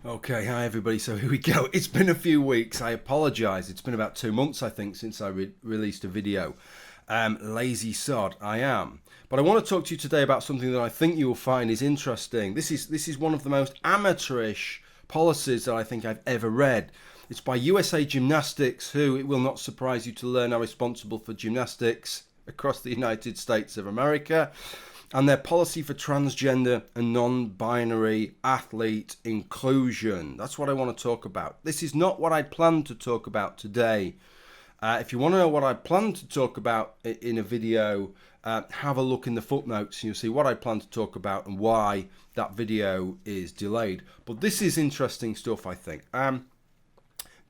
Okay, hi everybody. So here we go. It's been a few weeks. I apologise. It's been about 2 months, I think, since I released a video. Lazy sod, I am. But I want to talk to you today about something that I think you will find is interesting. This is one of the most amateurish policies that I think I've ever read. It's by USA Gymnastics, who, it will not surprise you to learn, are responsible for gymnastics across the United States of America, and their policy for transgender and non-binary athlete inclusion. That's what I want to talk about. This is not what I planned to talk about today. If you want to know what I plan to talk about in a video, have a look in the footnotes and you'll see what I plan to talk about and why that video is delayed. But this is interesting stuff, I think.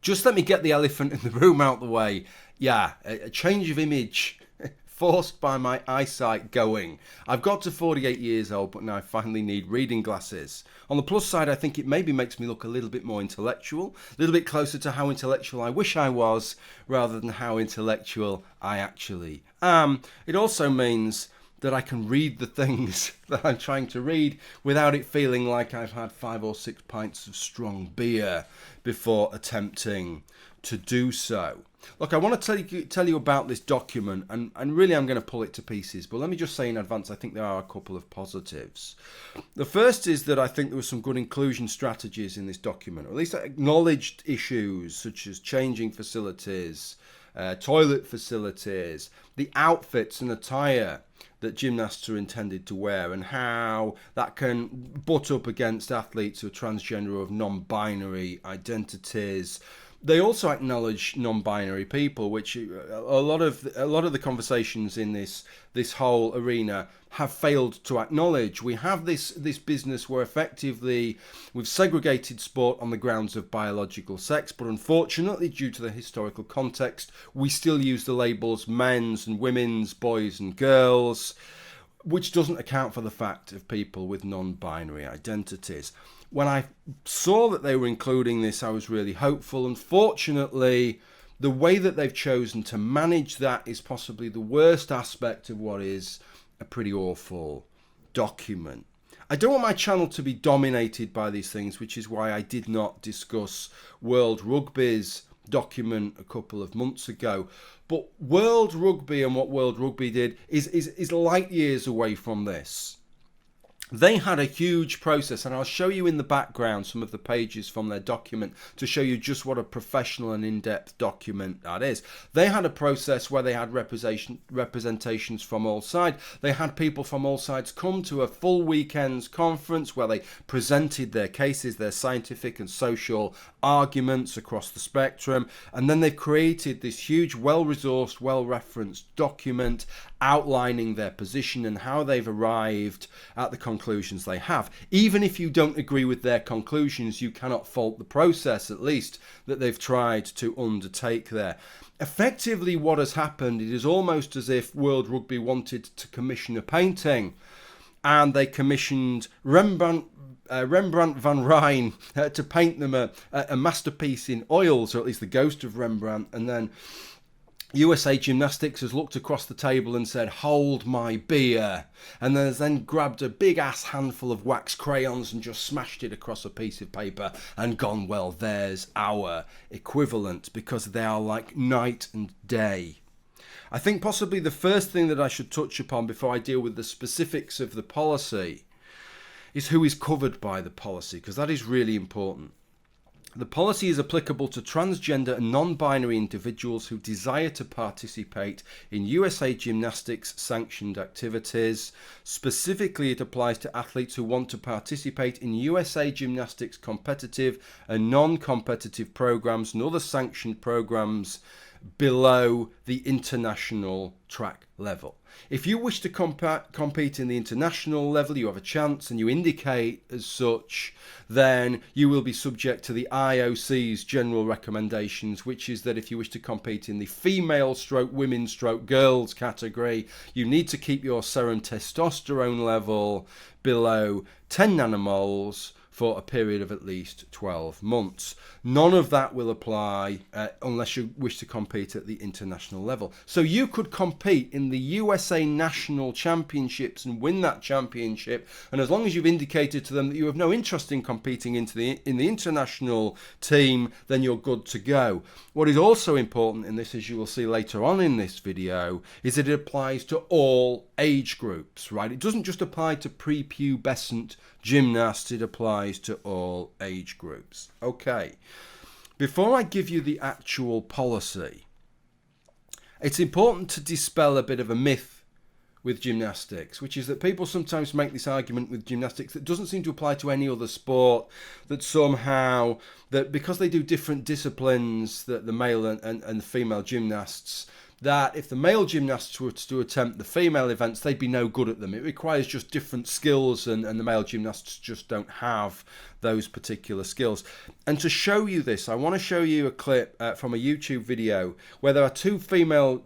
Just let me get the elephant in the room out the way. Yeah, a change of image forced by my eyesight going. I've got to 48 years old, but now I finally need reading glasses. On the plus side, I think it maybe makes me look a little bit more intellectual, a little bit closer to how intellectual I wish I was, rather than how intellectual I actually am. It also means that I can read the things that I'm trying to read without it feeling like I've had 5 or 6 pints of strong beer before attempting to do so. Look, I want to tell you about this document, and really I'm going to pull it to pieces, but let me just say in advance, I think there are a couple of positives. The first is that I think there were some good inclusion strategies in this document, or at least acknowledged issues such as changing facilities, toilet facilities, the outfits and attire that gymnasts are intended to wear, and how that can butt up against athletes who are transgender or of non-binary identities. They also acknowledge non-binary people, which a lot of the conversations in this whole arena have failed to acknowledge. We have this business where effectively we've segregated sport on the grounds of biological sex, but unfortunately, due to the historical context, we still use the labels men's and women's, boys and girls, which doesn't account for the fact of people with non-binary identities. When I saw that they were including this, I was really hopeful. Unfortunately, the way that they've chosen to manage that is possibly the worst aspect of what is a pretty awful document. I don't want my channel to be dominated by these things, which is why I did not discuss World Rugby's document a couple of months ago. But World Rugby and what World Rugby did is light years away from this. They had a huge process, and I'll show you in the background some of the pages from their document to show you just what a professional and in-depth document that is. They had a process where they had representations from all sides. They had people from all sides come to a full weekend's conference where they presented their cases, their scientific and social arguments across the spectrum, and then they've created this huge, well-resourced, well-referenced document outlining their position and how they've arrived at the conclusions they have. Even if you don't agree with their conclusions, you cannot fault the process, at least, that they've tried to undertake there. Effectively, what has happened, it is almost as if World Rugby wanted to commission a painting, and they commissioned Rembrandt van Rijn to paint them a masterpiece in oils, or at least the ghost of Rembrandt, and then USA Gymnastics has looked across the table and said, "Hold my beer," and has then grabbed a big ass handful of wax crayons and just smashed it across a piece of paper and gone, well, there's our equivalent, because they are like night and day. I think possibly the first thing that I should touch upon before I deal with the specifics of the policy is who is covered by the policy, because that is really important. The policy is applicable to transgender and non-binary individuals who desire to participate in USA Gymnastics sanctioned activities. Specifically, it applies to athletes who want to participate in USA Gymnastics competitive and non-competitive programs and other sanctioned programs below the international track level. If you wish to compete in the international level, you have a chance and you indicate as such, then you will be subject to the IOC's general recommendations, which is that if you wish to compete in the female stroke women stroke girls category, you need to keep your serum testosterone level below 10 nanomoles for a period of at least 12 months. None of that will apply unless you wish to compete at the international level. So you could compete in the USA National Championships and win that championship, and as long as you've indicated to them that you have no interest in competing in the international team, then you're good to go. What is also important in this, as you will see later on in this video, is that it applies to all age groups, right? It doesn't just apply to prepubescent gymnasts, it applies to all age groups. Okay, before I give you the actual policy, it's important to dispel a bit of a myth with gymnastics, which is that people sometimes make this argument with gymnastics that doesn't seem to apply to any other sport, that somehow, that because they do different disciplines, that the male and the female gymnasts, that if the male gymnasts were to attempt the female events, they'd be no good at them. It requires just different skills, and the male gymnasts just don't have those particular skills. And to show you this, I want to show you a clip from a YouTube video where there are two female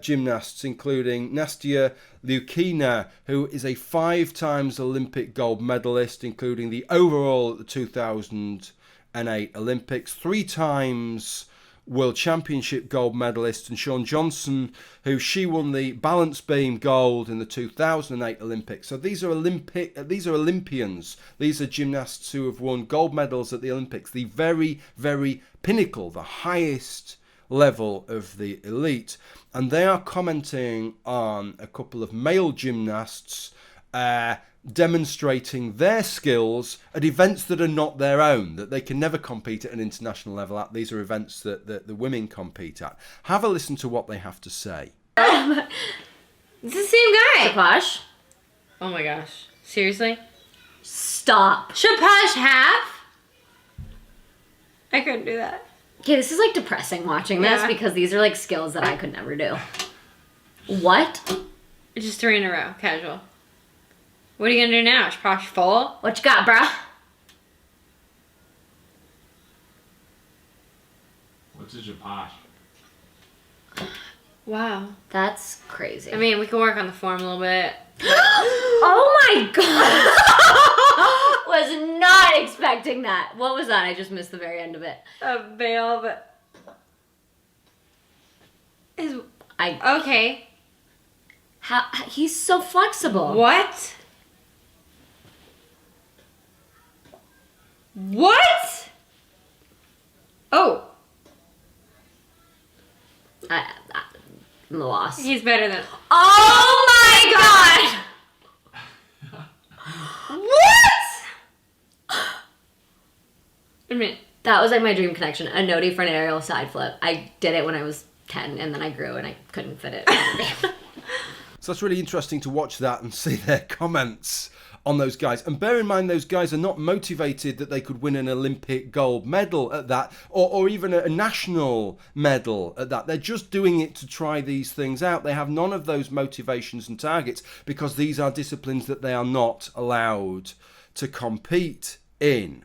gymnasts, including Nastia Liukhina, who is a 5 times Olympic gold medalist, including the overall at the 2008 Olympics, 3 times World Championship gold medalist, and Shawn Johnson, who she won the balance beam gold in the 2008 Olympics. So these are Olympians. These are gymnasts who have won gold medals at the Olympics, the very, very pinnacle, the highest level of the elite. And they are commenting on a couple of male gymnasts demonstrating their skills at events that are not their own, that they can never compete at an international level at. These are events that the women compete at. Have a listen to what they have to say. It's the same guy. Shapash? Oh my gosh. Seriously? Stop. Shapash half? I couldn't do that. Okay, this is like depressing watching this because these are like skills that I could never do. What? Just 3 in a row. Casual. What are you gonna do now? Shapash full? What you got, bruh? What's a Shapash? Wow. That's crazy. I mean, we can work on the form a little bit. Oh my god! Was not expecting that. What was that? I just missed the very end of it. A veil, but... Okay. How he's so flexible. What? What? Oh. I'm lost. He's better than... Oh my god! What? I mean... That was like my dream connection. A noti for an aerial side flip. I did it when I was 10 and then I grew and I couldn't fit it. So that's really interesting to watch that and see their comments on those guys. And bear in mind, those guys are not motivated that they could win an Olympic gold medal at that, or even a national medal at that. They're just doing it to try these things out. They have none of those motivations and targets because these are disciplines that they are not allowed to compete in.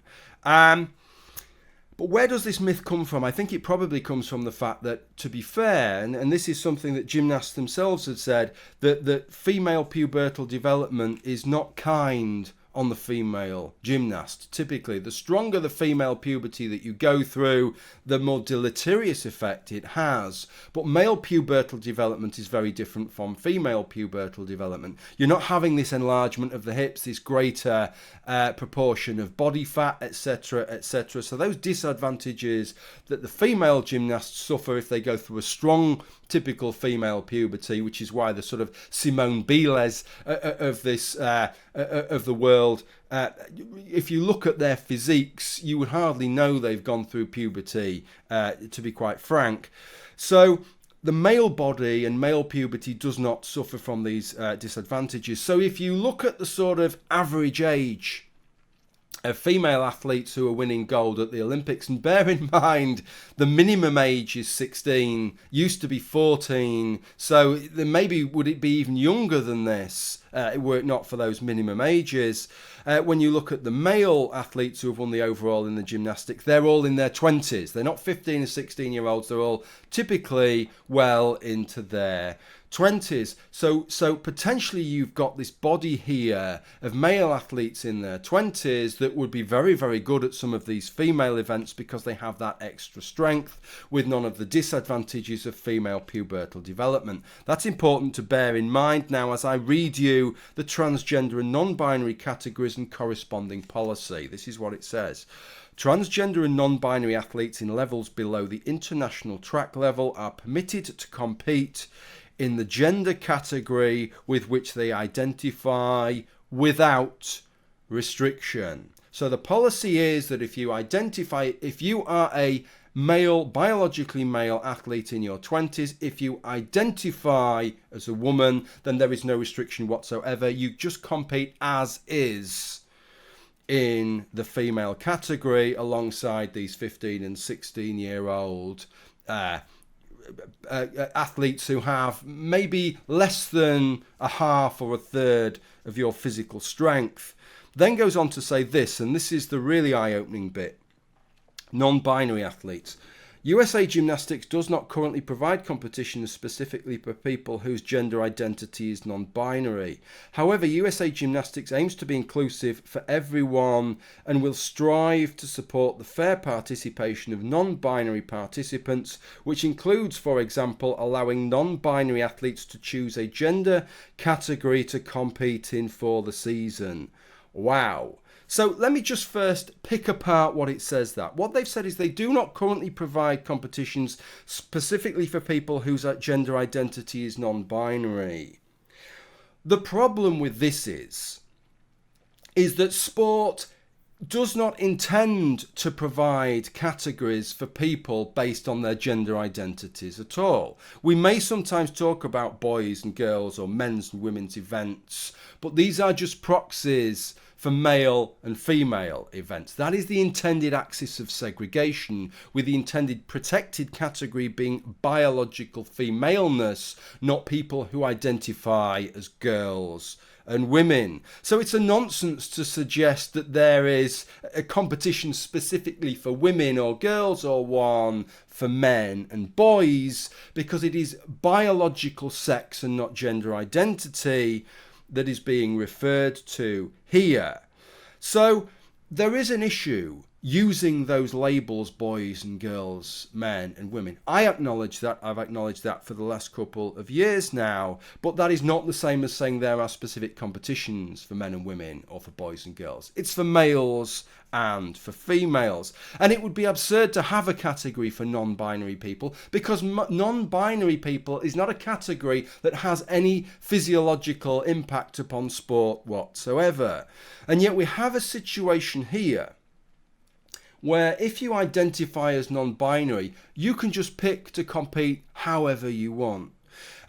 But where does this myth come from? I think it probably comes from the fact that, to be fair, and this is something that gymnasts themselves had said, that female pubertal development is not kind on the female gymnast. Typically, the stronger the female puberty that you go through, the more deleterious effect it has. But male pubertal development is very different from female pubertal development. You're not having this enlargement of the hips, this greater proportion of body fat, etc., etc. So those disadvantages that the female gymnasts suffer if they go through a strong typical female puberty, which is why the sort of Simone Biles of this of the world, if you look at their physiques, you would hardly know they've gone through puberty, to be quite frank. So the male body and male puberty does not suffer from these disadvantages. So if you look at the sort of average age of female athletes who are winning gold at the Olympics, and bear in mind the minimum age is 16, used to be 14, so then maybe would it be even younger than this were it not for those minimum ages. When you look at the male athletes who have won the overall in the gymnastics, they're all in their 20s. They're not 15 or 16-year-olds. They're all typically well into their 20s. So potentially you've got this body here of male athletes in their 20s that would be very, very good at some of these female events because they have that extra strength with none of the disadvantages of female pubertal development. That's important to bear in mind now as I read you the transgender and non-binary categories and corresponding policy. This is what it says. Transgender and non-binary athletes in levels below the international track level are permitted to compete in the gender category with which they identify without restriction. So the policy is that if you are a male, biologically male athlete in your 20s, if you identify as a woman, then there is no restriction whatsoever. You just compete as is in the female category alongside these 15 and 16-year-old athletes who have maybe less than a half or a third of your physical strength. Then goes on to say this, and this is the really eye-opening bit. Non-binary athletes. USA Gymnastics does not currently provide competitions specifically for people whose gender identity is non-binary. However, USA Gymnastics aims to be inclusive for everyone and will strive to support the fair participation of non-binary participants, which includes, for example, allowing non-binary athletes to choose a gender category to compete in for the season. Wow. So let me just first pick apart what it says that. What they've said is they do not currently provide competitions specifically for people whose gender identity is non-binary. The problem with this is that sport does not intend to provide categories for people based on their gender identities at all. We may sometimes talk about boys and girls or men's and women's events, but these are just proxies for male and female events. That is the intended axis of segregation, with the intended protected category being biological femaleness, not people who identify as girls and women. So it's a nonsense to suggest that there is a competition specifically for women or girls or one for men and boys, because it is biological sex and not gender identity that is being referred to here. So there is an issue using those labels, boys and girls, men and women. I acknowledge that. I've acknowledged that for the last couple of years now, but that is not the same as saying there are specific competitions for men and women or for boys and girls. It's for males and for females. And it would be absurd to have a category for non-binary people, because non-binary people is not a category that has any physiological impact upon sport whatsoever. And yet we have a situation here where if you identify as non-binary, you can just pick to compete however you want.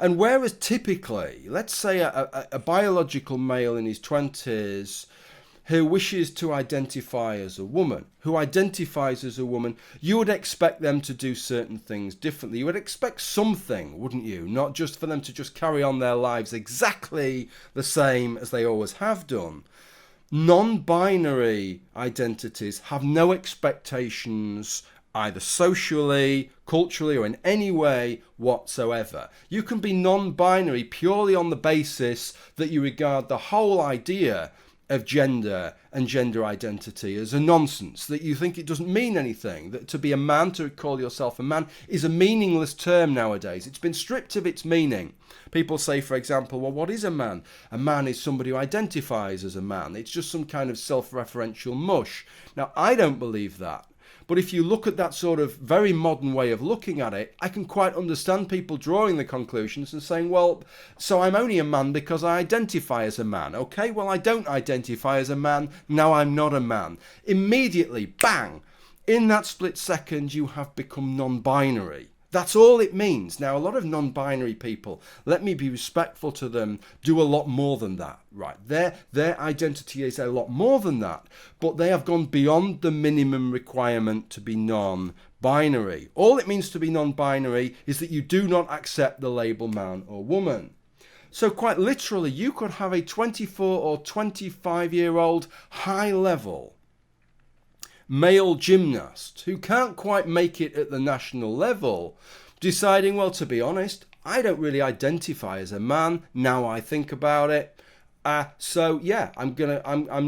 And whereas typically, let's say a biological male in his 20s who wishes to identify as a woman, who identifies as a woman, you would expect them to do certain things differently. You would expect something, wouldn't you? Not just for them to just carry on their lives exactly the same as they always have done. Non-binary identities have no expectations either socially, culturally, or in any way whatsoever. You can be non-binary purely on the basis that you regard the whole idea of gender and gender identity as a nonsense, that you think it doesn't mean anything, that to be a man, to call yourself a man, is a meaningless term nowadays. It's been stripped of its meaning. People say, for example, well, what is a man? A man is somebody who identifies as a man. It's just some kind of self-referential mush. Now, I don't believe that. But if you look at that sort of very modern way of looking at it, I can quite understand people drawing the conclusions and saying, well, so I'm only a man because I identify as a man. Okay, well, I don't identify as a man. Now I'm not a man. Immediately, bang, in that split second, you have become non-binary. That's all it means. Now, a lot of non-binary people, let me be respectful to them, do a lot more than that, right? Their identity is a lot more than that, but they have gone beyond the minimum requirement to be non-binary. All it means to be non-binary is that you do not accept the label man or woman. So quite literally, you could have a 24 or 25-year-old high-level male gymnast who can't quite make it at the national level, deciding, well, to be honest, I don't really identify as a man now I think about it. So yeah, I'm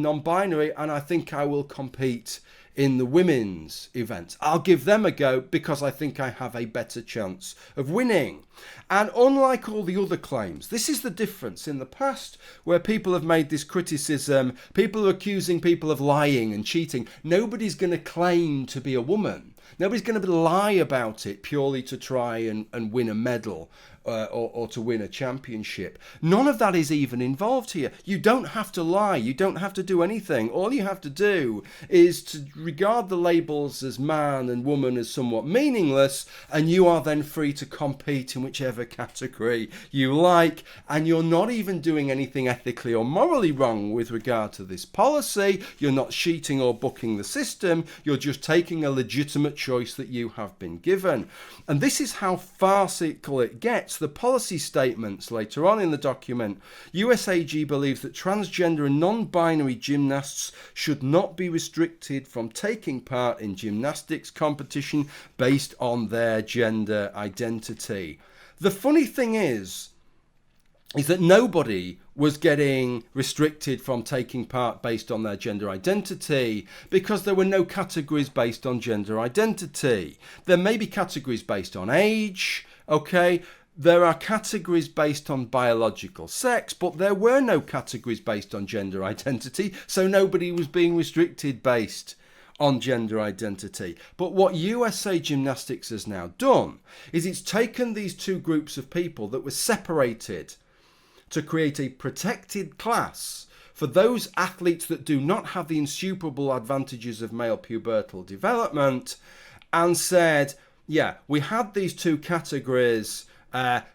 non-binary, and I think I will compete in the women's events. I'll give them a go because I think I have a better chance of winning. And unlike all the other claims, this is the difference. In the past, where people have made this criticism, people are accusing people of lying and cheating. Nobody's going to claim to be a woman. Nobody's going to lie about it purely to try and win a medal or to win a championship. None of that is even involved here. You don't have to lie. You don't have to do anything. All you have to do is to regard the labels as man and woman as somewhat meaningless, and you are then free to compete in whichever category you like. And you're not even doing anything ethically or morally wrong with regard to this policy. You're not cheating or bucking the system. You're just taking a legitimate choice that you have been given. And this is how farcical it gets. The policy statements later on in the document. USAG believes that transgender and non-binary gymnasts should not be restricted from taking part in gymnastics competition based on their gender identity. The funny thing is that nobody was getting restricted from taking part based on their gender identity because there were no categories based on gender identity. There may be categories based on age, okay? There are categories based on biological sex, but there were no categories based on gender identity, so nobody was being restricted based on gender identity. But what USA Gymnastics has now done is it's taken these two groups of people that were separated to create a protected class for those athletes that do not have the insuperable advantages of male pubertal development, and said, yeah, we had these two categories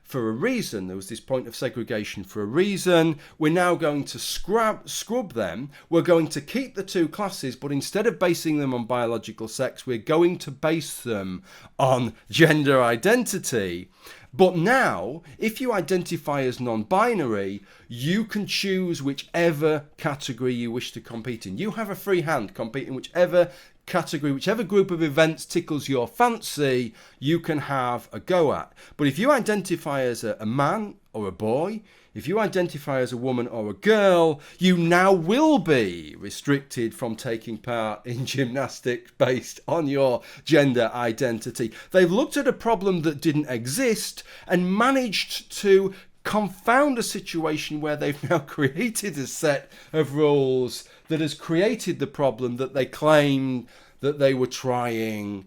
for a reason. There was this point of segregation for a reason. We're now going to scrub them. We're going to keep the two classes, but instead of basing them on biological sex, we're going to base them on gender identity. But now, if you identify as non-binary, you can choose whichever category you wish to compete in. You have a free hand. Compete in whichever category, whichever group of events tickles your fancy, you can have a go at. But if you identify as a man or a boy, if you identify as a woman or a girl, you now will be restricted from taking part in gymnastics based on your gender identity. They've looked at a problem that didn't exist and managed to confound a situation where they've now created a set of rules that has created the problem that they claimed that they were trying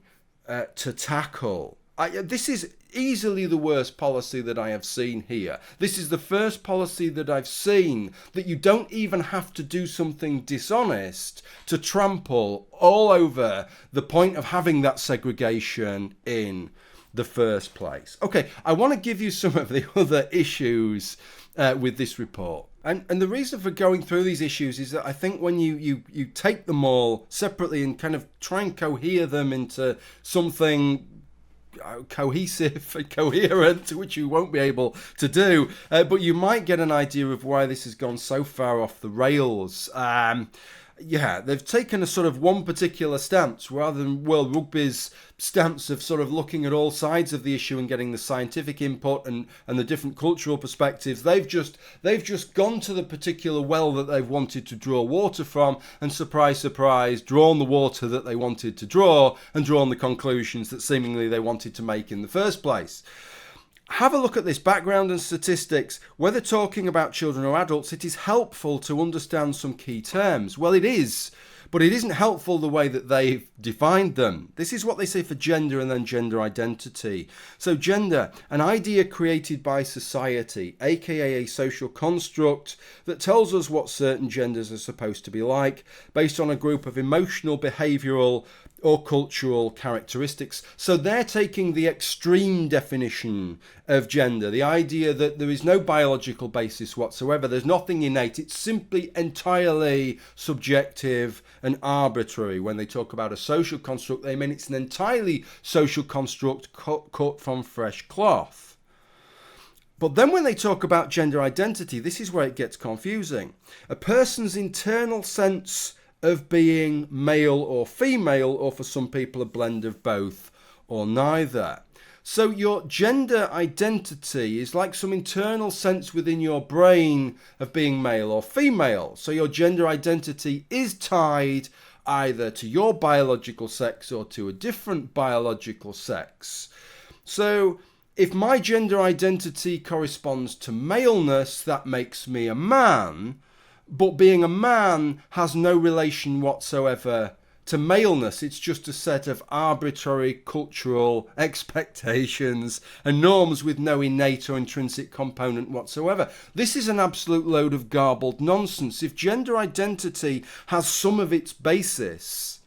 to tackle. This is easily the worst policy that I have seen here. This is the first policy that I've seen that you don't even have to do something dishonest to trample all over the point of having that segregation in the first place. Okay, I want to give you some of the other issues with this report. And the reason for going through these issues is that I think when you take them all separately and kind of try and cohere them into something cohesive and coherent, which you won't be able to do, but you might get an idea of why this has gone so far off the rails. Yeah, they've taken a sort of one particular stance rather than World Rugby's stance of sort of looking at all sides of the issue and getting the scientific input and the different cultural perspectives. They've just gone to the particular well that they've wanted to draw water from, and surprise, surprise, drawn the water that they wanted to draw and drawn the conclusions that seemingly they wanted to make in the first place. Have a look at this background and statistics. Whether talking about children or adults, it is helpful to understand some key terms. Well, it is, but it isn't helpful the way that they've defined them. This is what they say for gender and then gender identity. So gender, an idea created by society, aka a social construct that tells us what certain genders are supposed to be like, based on a group of emotional, behavioural, or cultural characteristics. So they're taking the extreme definition of gender, the idea that there is no biological basis whatsoever, there's nothing innate, it's simply entirely subjective and arbitrary. When they talk about a social construct, they mean it's an entirely social construct cut from fresh cloth. But then when they talk about gender identity, this is where it gets confusing. A person's internal sense of being male or female, or for some people a blend of both or neither. So your gender identity is like some internal sense within your brain of being male or female. So your gender identity is tied either to your biological sex or to a different biological sex. So if my gender identity corresponds to maleness, that makes me a man, but being a man has no relation whatsoever to maleness. It's just a set of arbitrary cultural expectations and norms with no innate or intrinsic component whatsoever. This is an absolute load of garbled nonsense. If gender identity has some of its basis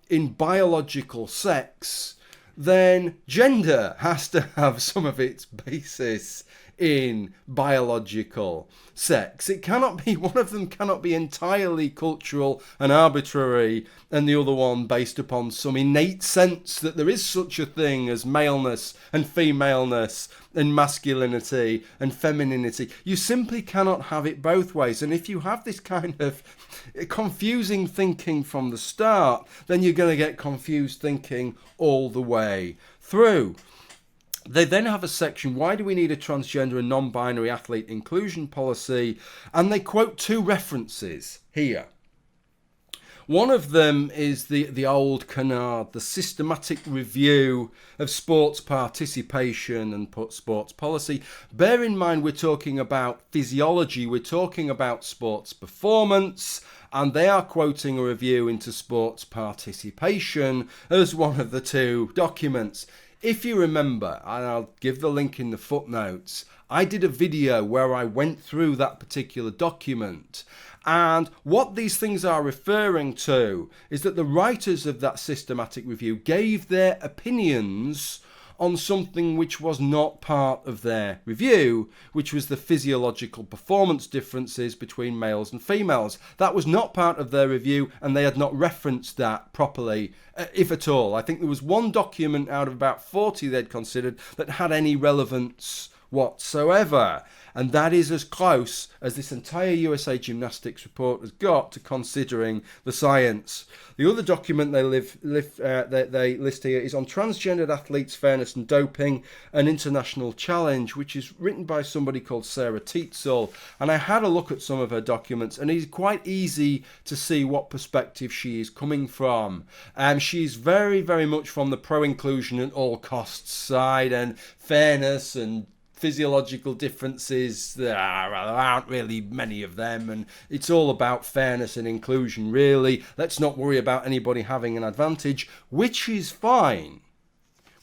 in biological sex, then gender has to have some of its basis in biological sex. It cannot be, one of them cannot be entirely cultural and arbitrary and the other one based upon some innate sense that there is such a thing as maleness and femaleness and masculinity and femininity. You simply cannot have it both ways. And if you have this kind of confusing thinking from the start, then you're going to get confused thinking all the way through. They then have a section, why do we need a transgender and non-binary athlete inclusion policy? And they quote two references here. One of them is the old canard, the systematic review of sports participation and sports policy. Bear in mind we're talking about physiology, we're talking about sports performance, and they are quoting a review into sports participation as one of the two documents. If you remember, and I'll give the link in the footnotes, I did a video where I went through that particular document. And what these things are referring to is that the writers of that systematic review gave their opinions on something which was not part of their review, which was the physiological performance differences between males and females. That was not part of their review, and they had not referenced that properly, if at all. I think there was one document out of about 40 they'd considered that had any relevance whatsoever. And that is as close as this entire USA Gymnastics report has got to considering the science. The other document they list here is on transgendered athletes, fairness and doping, an international challenge, which is written by somebody called Sarah Teetzel. And I had a look at some of her documents, and it's quite easy to see what perspective she is coming from. She's very, very much from the pro-inclusion at all costs side, and fairness and physiological differences, there aren't really many of them, and it's all about fairness and inclusion, really. Let's not worry about anybody having an advantage, which is fine.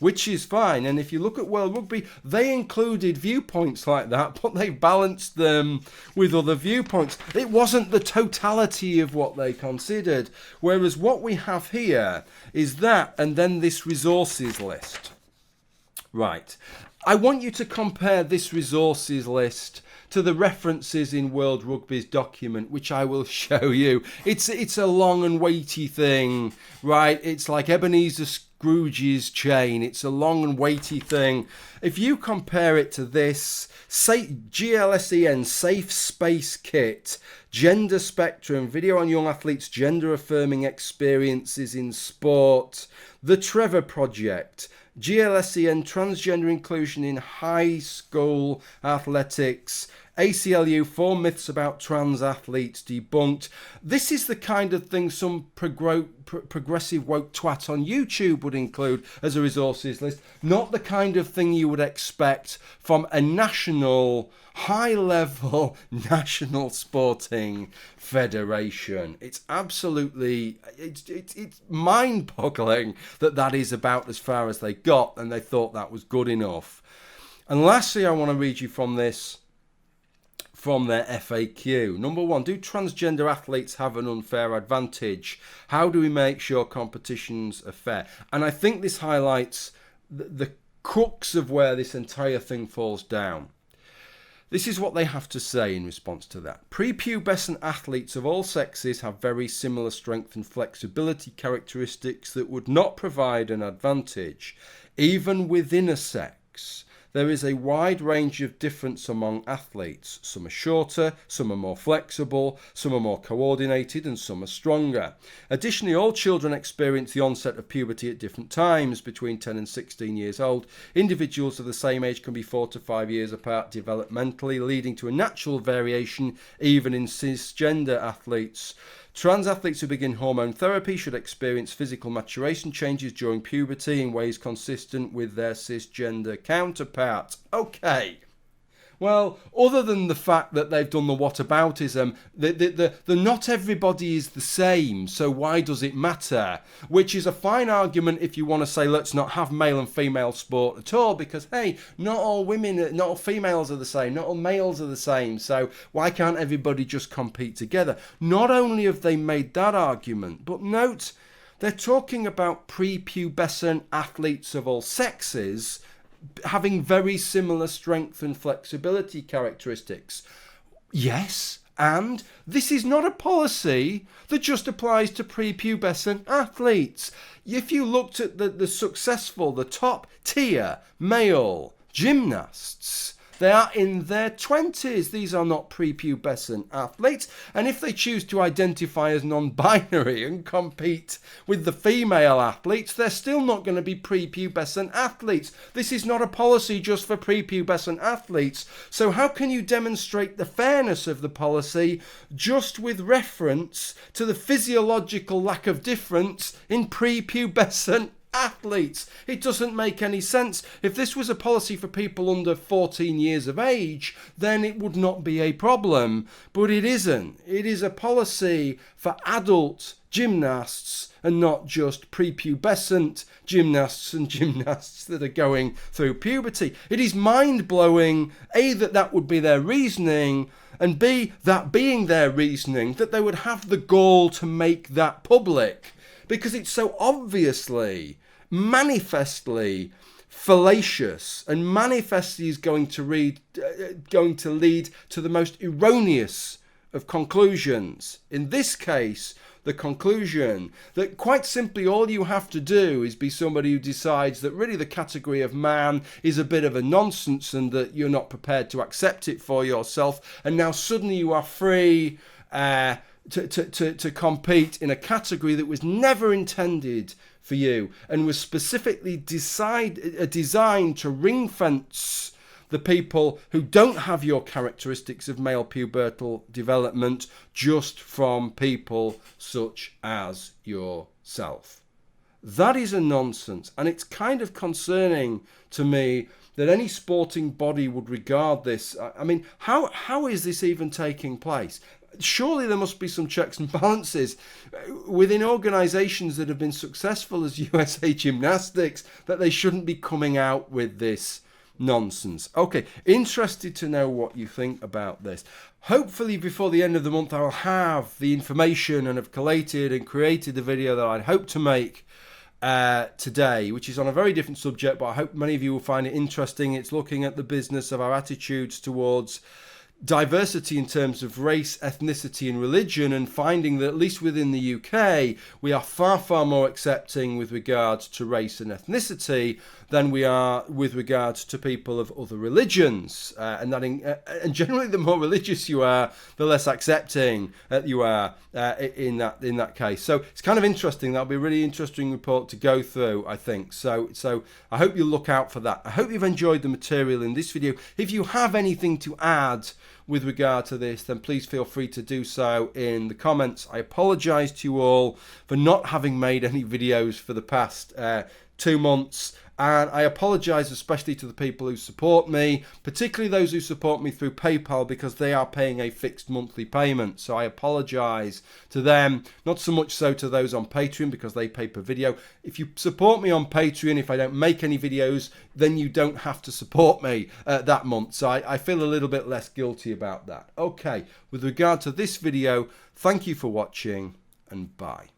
And if you look at World Rugby, they included viewpoints like that, but they balanced them with other viewpoints. It wasn't the totality of what they considered, whereas what we have here is that, and then this resources list. Right. I want you to compare this resources list to the references in World Rugby's document, which I will show you. It's a long and weighty thing, right? It's like Ebenezer Scrooge's chain. It's a long and weighty thing. If you compare it to this, GLSEN Safe Space Kit, Gender Spectrum, Video on Young Athletes' Gender Affirming Experiences in Sport, The Trevor Project, GLSEN Transgender Inclusion in High School Athletics, ACLU 4 Myths About Trans Athletes Debunked. This is the kind of thing some progressive woke twat on YouTube would include as a resources list, not the kind of thing you would expect from a national, high-level national sporting federation. It's absolutely, it's mind-boggling that is about as far as they got, and they thought that was good enough. And lastly, I want to read you from this, from their FAQ. Number one, do transgender athletes have an unfair advantage? How do we make sure competitions are fair? And I think this highlights the crux of where this entire thing falls down. This is what they have to say in response to that. Prepubescent athletes of all sexes have very similar strength and flexibility characteristics that would not provide an advantage, even within a sex. There is a wide range of difference among athletes. Some are shorter, some are more flexible, some are more coordinated, and some are stronger. Additionally, all children experience the onset of puberty at different times, between 10 and 16 years old. Individuals of the same age can be 4 to 5 years apart developmentally, leading to a natural variation even in cisgender athletes. Trans athletes who begin hormone therapy should experience physical maturation changes during puberty in ways consistent with their cisgender counterparts. Okay. Well, other than the fact that they've done the whataboutism, the not everybody is the same, so why does it matter? Which is a fine argument if you want to say let's not have male and female sport at all, because hey, not all women, not all females are the same, not all males are the same, so why can't everybody just compete together? Not only have they made that argument, but note, they're talking about prepubescent athletes of all sexes having very similar strength and flexibility characteristics. Yes, and this is not a policy that just applies to prepubescent athletes. If you looked at the successful, the top tier male gymnasts, they are in their 20s. These are not prepubescent athletes. And if they choose to identify as non-binary and compete with the female athletes, they're still not going to be prepubescent athletes. This is not a policy just for prepubescent athletes. So how can you demonstrate the fairness of the policy just with reference to the physiological lack of difference in prepubescent athletes? It doesn't make any sense. If this was a policy for people under 14 years of age, then it would not be a problem. But it isn't. It is a policy for adult gymnasts and not just prepubescent gymnasts and gymnasts that are going through puberty. It is mind-blowing, A, that would be their reasoning, and B, that being their reasoning, that they would have the gall to make that public. Because it's so obviously, manifestly fallacious, and manifestly is going to lead to the most erroneous of conclusions. In this case, the conclusion that quite simply all you have to do is be somebody who decides that really the category of man is a bit of a nonsense and that you're not prepared to accept it for yourself, and now suddenly you are free to compete in a category that was never intended for you and was specifically designed to ring fence the people who don't have your characteristics of male pubertal development just from people such as yourself. That is a nonsense, and it's kind of concerning to me that any sporting body would regard this. I mean, how is this even taking place? Surely there must be some checks and balances within organisations that have been successful as USA Gymnastics, that they shouldn't be coming out with this nonsense. Okay, interested to know what you think about this. Hopefully before the end of the month I will have the information and have collated and created the video that I'd hope to make today, which is on a very different subject, but I hope many of you will find it interesting. It's looking at the business of our attitudes towards diversity in terms of race, ethnicity and religion, and finding that at least within the UK we are far, far more accepting with regards to race and ethnicity than we are with regards to people of other religions, and generally the more religious you are, the less accepting you are in that case. So it's kind of interesting. That'll be a really interesting report to go through, I think. So I hope you'll look out for that. I hope you've enjoyed the material in this video. If you have anything to add with regard to this, then please feel free to do so in the comments. I apologise to you all for not having made any videos for the past 2 months, and I apologise especially to the people who support me, particularly those who support me through PayPal, because they are paying a fixed monthly payment. So I apologise to them, not so much so to those on Patreon because they pay per video. If you support me on Patreon, if I don't make any videos, then you don't have to support me that month. So I feel a little bit less guilty about that. Okay, with regard to this video, thank you for watching and bye.